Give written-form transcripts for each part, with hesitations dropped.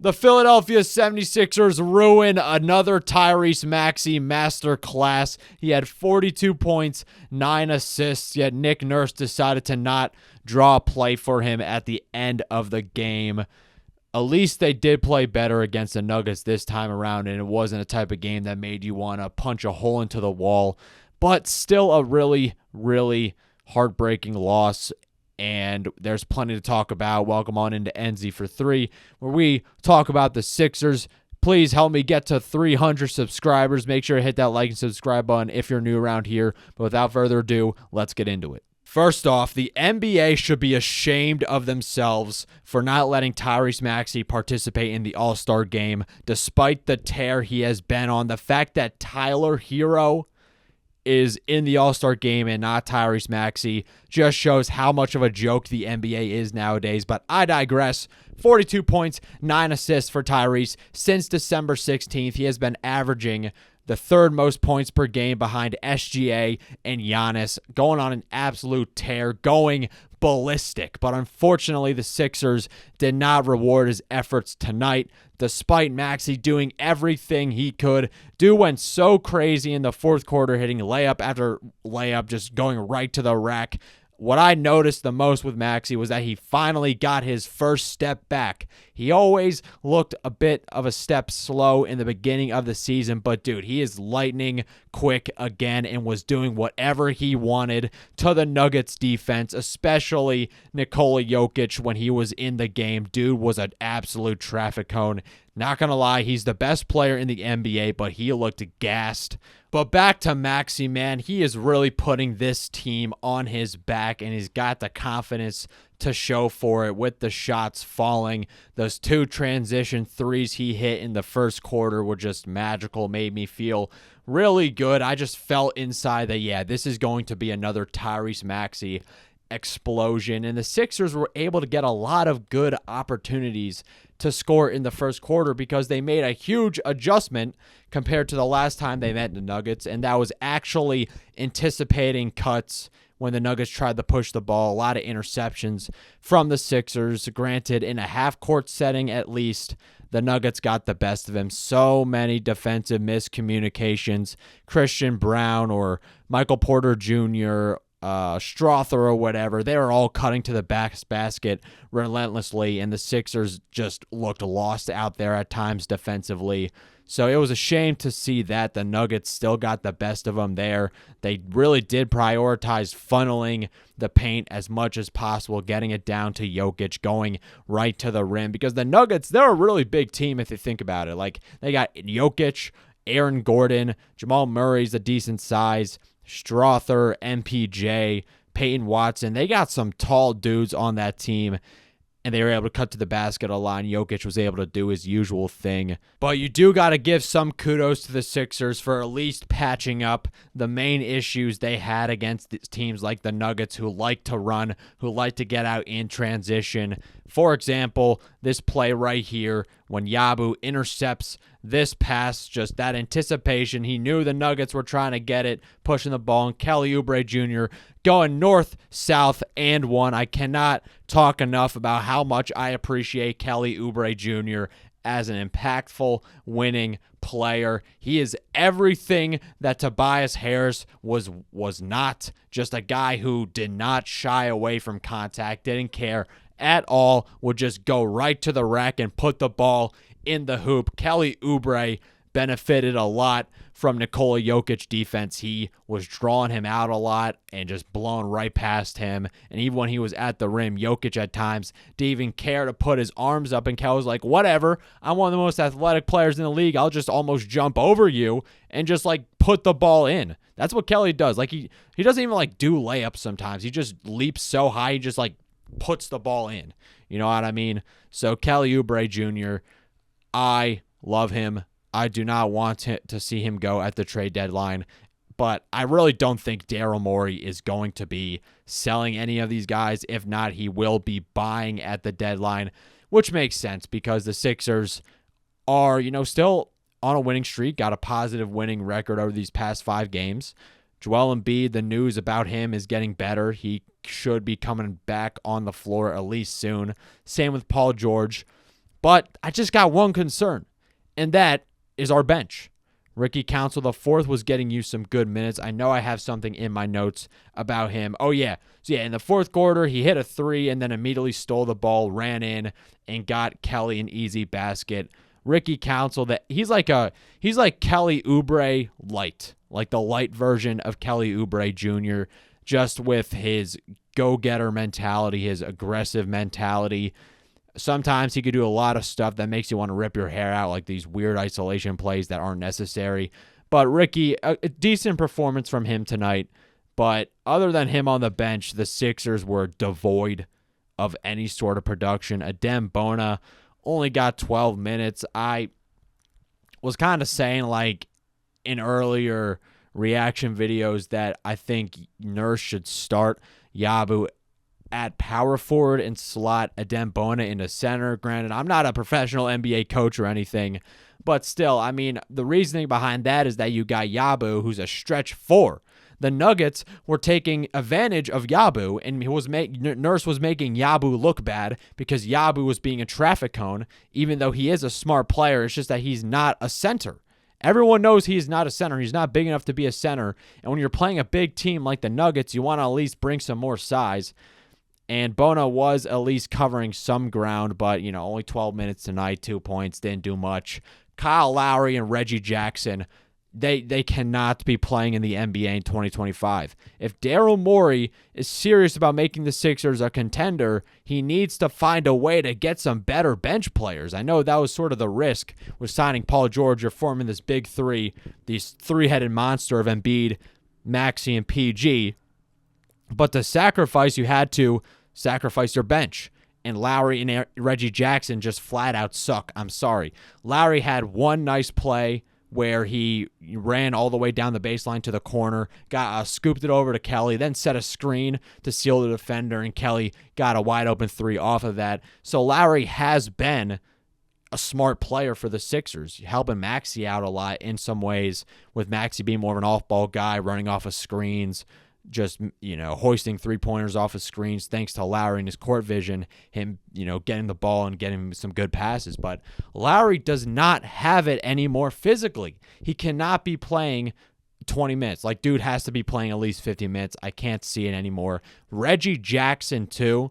The Philadelphia 76ers ruin another Tyrese Maxey masterclass. He had 42 points, 9 assists, yet Nick Nurse decided to not draw a play for him at the end of the game. At least they did play better against the Nuggets this time around, and it wasn't a type of game that made you want to punch a hole into the wall. But still a really, really heartbreaking loss. And there's plenty to talk about. Welcome on into NZ for 3, where we talk about the Sixers. Please help me get to 300 subscribers. Make sure to hit that like and subscribe button if you're new around here. But without further ado, let's get into it. First off, the NBA should be ashamed of themselves for not letting Tyrese Maxey participate in the All-Star game, despite the tear he has been on. The fact that Tyler Hero is in the All-Star game and not Tyrese Maxey just shows how much of a joke the NBA is nowadays. But I digress. 42 points, 9 assists for Tyrese. Since December 16th, he has been averaging the third most points per game behind SGA and Giannis, going on an absolute tear, going ballistic. But unfortunately, the Sixers did not reward his efforts tonight, despite Maxey doing everything he could. Dude went so crazy in the fourth quarter, hitting layup after layup, just going right to the rack. What I noticed the most with Maxey was that he finally got his first step back. He always looked a bit of a step slow in the beginning of the season, but dude, he is lightning quick again and was doing whatever he wanted to the Nuggets defense, especially Nikola Jokic when he was in the game. Dude was an absolute traffic cone. Not going to lie, he's the best player in the NBA, but he looked gassed. But back to Maxey, man, he is really putting this team on his back, and he's got the confidence to show for it with the shots falling. Those 2 transition threes he hit in the first quarter were just magical, made me feel really good. I just felt inside that, yeah, this is going to be another Tyrese Maxey explosion, and the Sixers were able to get a lot of good opportunities to score in the first quarter because they made a huge adjustment compared to the last time they met the Nuggets, and that was actually anticipating cuts when the Nuggets tried to push the ball. A lot of interceptions from the Sixers. Granted, in a half-court setting at least, the Nuggets got the best of him. So many defensive miscommunications. Christian Brown or Michael Porter Jr., Strother or whatever, they were all cutting to the basket relentlessly, and the Sixers just looked lost out there at times defensively. So it was a shame to see that the Nuggets still got the best of them there. They really did prioritize funneling the paint as much as possible, getting it down to Jokic, going right to the rim, because the Nuggets, they're a really big team if you think about it. Like, they got Jokic, Aaron Gordon, Jamal Murray's a decent size, Strother, MPJ, Peyton Watson. They got some tall dudes on that team, and they were able to cut to the basket a lot. Jokic was able to do his usual thing. But you do got to give some kudos to the Sixers for at least patching up the main issues they had against teams like the Nuggets, who like to run, who like to get out in transition. For example, this play right here, when Yabu intercepts this pass, just that anticipation. He knew the Nuggets were trying to get it, pushing the ball, and Kelly Oubre Jr. going north, south, and one. I cannot talk enough about how much I appreciate Kelly Oubre Jr. as an impactful, winning player. He is everything that Tobias Harris was not. Just a guy who did not shy away from contact, didn't care at all, would just go right to the rack and put the ball in the hoop. Kelly Oubre benefited a lot from Nikola Jokic defense. He was drawing him out a lot and just blowing right past him. And even when he was at the rim, Jokic at times didn't even care to put his arms up, and Kel was like, whatever, I'm one of the most athletic players in the league. I'll just almost jump over you and just like put the ball in. That's what Kelly does. Like he doesn't even like do layups sometimes. He just leaps so high, he just like puts the ball in. You know what I mean? So Kelly Oubre Jr., I love him. I do not want to see him go at the trade deadline, but I really don't think Daryl Morey is going to be selling any of these guys. If not, he will be buying at the deadline, which makes sense because the Sixers are, still on a winning streak, got a positive winning record over these past 5 games. Joel Embiid, the news about him is getting better. He should be coming back on the floor at least soon. Same with Paul George. But I just got one concern, and that is our bench. Ricky Council IV was getting you some good minutes. I know I have something in my notes about him. Oh, yeah. So, yeah, in the fourth quarter, he hit a three and then immediately stole the ball, ran in, and got Kelly an easy basket. Ricky Council, he's like Kelly Oubre light, like the light version of Kelly Oubre Jr., just with his go-getter mentality, his aggressive mentality. Sometimes he could do a lot of stuff that makes you want to rip your hair out, like these weird isolation plays that aren't necessary. But Ricky, a decent performance from him tonight. But other than him on the bench, the Sixers were devoid of any sort of production. Adem Bona only got 12 minutes. I was kind of saying, like, in earlier reaction videos that I think Nurse should start Yabu at power forward and slot Adem Bona into center. Granted, I'm not a professional NBA coach or anything, but still, I mean, the reasoning behind that is that you got Yabu, who's a stretch four. The Nuggets were taking advantage of Yabu, and Nurse was making Yabu look bad because Yabu was being a traffic cone, even though he is a smart player. It's just that he's not a center. Everyone knows he's not a center. He's not big enough to be a center, and when you're playing a big team like the Nuggets, you want to at least bring some more size. And Bona was at least covering some ground, but, only 12 minutes tonight, 2 points, didn't do much. Kyle Lowry and Reggie Jackson, they cannot be playing in the NBA in 2025. If Daryl Morey is serious about making the Sixers a contender, he needs to find a way to get some better bench players. I know that was sort of the risk with signing Paul George or forming this big three, these three-headed monster of Embiid, Maxey, and PG. But to sacrifice, you had to sacrifice your bench. And Lowry and Reggie Jackson just flat out suck. I'm sorry. Lowry had one nice play where he ran all the way down the baseline to the corner, scooped it over to Kelly, then set a screen to seal the defender, and Kelly got a wide open three off of that. So Lowry has been a smart player for the Sixers, helping Maxey out a lot in some ways, with Maxey being more of an off-ball guy, running off of screens, just, hoisting three-pointers off of screens thanks to Lowry and his court vision, him, getting the ball and getting some good passes. But Lowry does not have it anymore physically. He cannot be playing 20 minutes. Like, dude has to be playing at least 50 minutes. I can't see it anymore. Reggie Jackson, too.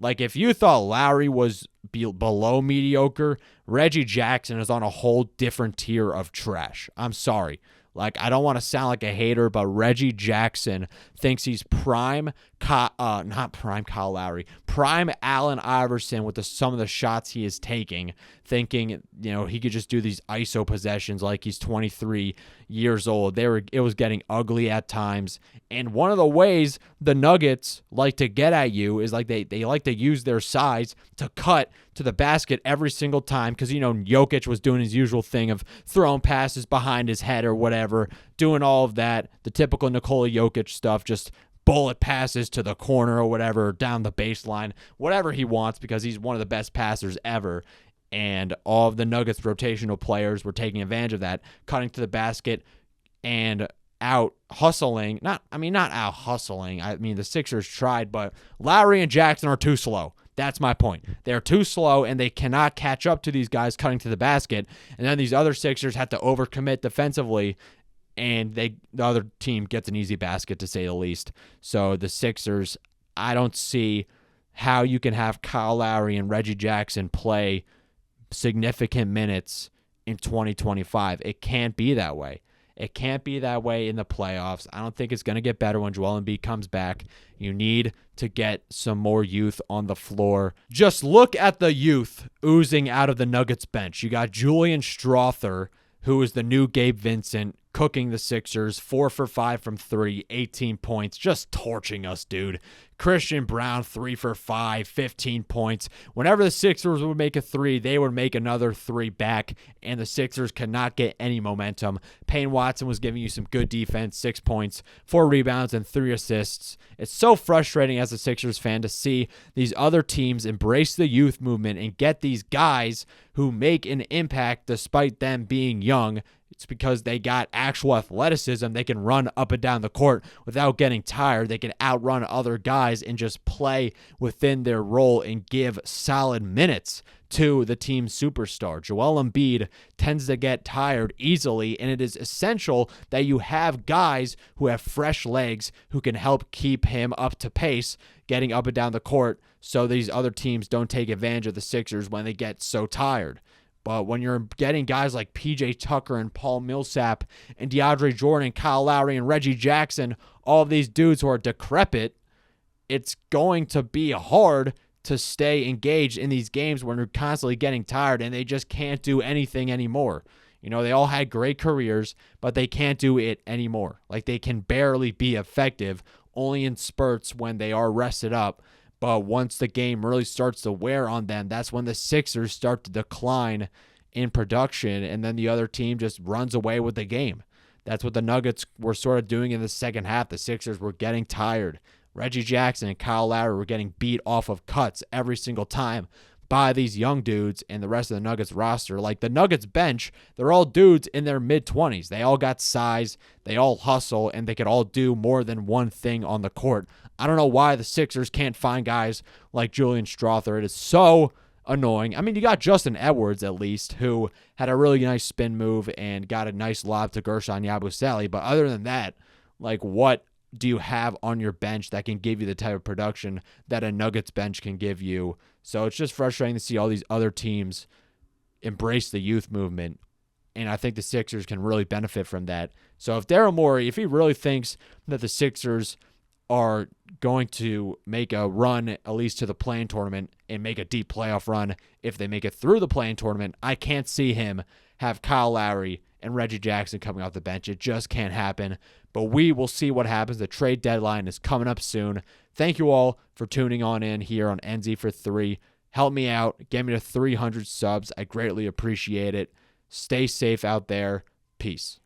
Like, if you thought Lowry was below mediocre, Reggie Jackson is on a whole different tier of trash. I'm sorry. Like, I don't want to sound like a hater, but Reggie Jackson thinks he's prime Kyle Lowry, prime Allen Iverson with some of the shots he is taking, thinking, he could just do these ISO possessions like he's 23 years old. It was getting ugly at times. And one of the ways the Nuggets like to get at you is like they like to use their size to cut to the basket every single time, because, Jokic was doing his usual thing of throwing passes behind his head or whatever, doing all of that, the typical Nikola Jokic stuff, just bullet passes to the corner or whatever, down the baseline, whatever he wants, because he's one of the best passers ever. And all of the Nuggets rotational players were taking advantage of that, cutting to the basket and out hustling. Not out hustling. I mean, the Sixers tried, but Lowry and Jackson are too slow. That's my point. They're too slow, and they cannot catch up to these guys cutting to the basket. And then these other Sixers have to overcommit defensively, and the other team gets an easy basket, to say the least. So the Sixers, I don't see how you can have Kyle Lowry and Reggie Jackson play significant minutes in 2025. It can't be that way. It can't be that way in the playoffs. I don't think it's going to get better when Joel Embiid comes back. You need to get some more youth on the floor. Just look at the youth oozing out of the Nuggets bench. You got Julian Strawther, who is the new Gabe Vincent, cooking the Sixers, 4 for 5 from 3, 18 points, just torching us, dude. Christian Brown, 3 for 5, 15 points. Whenever the Sixers would make a 3, they would make another 3 back, and the Sixers could not get any momentum. Payne Watson was giving you some good defense, 6 points, 4 rebounds, and 3 assists. It's so frustrating as a Sixers fan to see these other teams embrace the youth movement and get these guys who make an impact despite them being young. It's because they got actual athleticism. They can run up and down the court without getting tired. They can outrun other guys and just play within their role and give solid minutes to the team's superstar. Joel Embiid tends to get tired easily, and it is essential that you have guys who have fresh legs who can help keep him up to pace, getting up and down the court, so these other teams don't take advantage of the Sixers when they get so tired. But when you're getting guys like PJ Tucker and Paul Millsap and DeAndre Jordan, Kyle Lowry and Reggie Jackson, all of these dudes who are decrepit, it's going to be hard to stay engaged in these games when you're constantly getting tired and they just can't do anything anymore. You know, they all had great careers, but they can't do it anymore. Like, they can barely be effective, only in spurts when they are rested up. But once the game really starts to wear on them, that's when the Sixers start to decline in production, and then the other team just runs away with the game. That's what the Nuggets were sort of doing in the second half. The Sixers were getting tired. Reggie Jackson and Kyle Lowry were getting beat off of cuts every single time by these young dudes and the rest of the Nuggets roster. Like, the Nuggets bench, they're all dudes in their mid-20s. They all got size, they all hustle, and they could all do more than one thing on the court. I don't know why the Sixers can't find guys like Julian Strawther. It is so annoying. I mean, you got Justin Edwards, at least, who had a really nice spin move and got a nice lob to Gershon Yabusele. But other than that, like, what do you have on your bench that can give you the type of production that a Nuggets bench can give you? So it's just frustrating to see all these other teams embrace the youth movement, and I think the Sixers can really benefit from that. So if Daryl Morey, if he really thinks that the Sixers are going to make a run at least to the play-in tournament and make a deep playoff run if they make it through the play-in tournament, I can't see him have Kyle Lowry and Reggie Jackson coming off the bench. It just can't happen. But we will see what happens. The trade deadline is coming up soon. Thank you all for tuning on in here on NZ for 3. Help me out. Get me to 300 subs. I greatly appreciate it. Stay safe out there. Peace.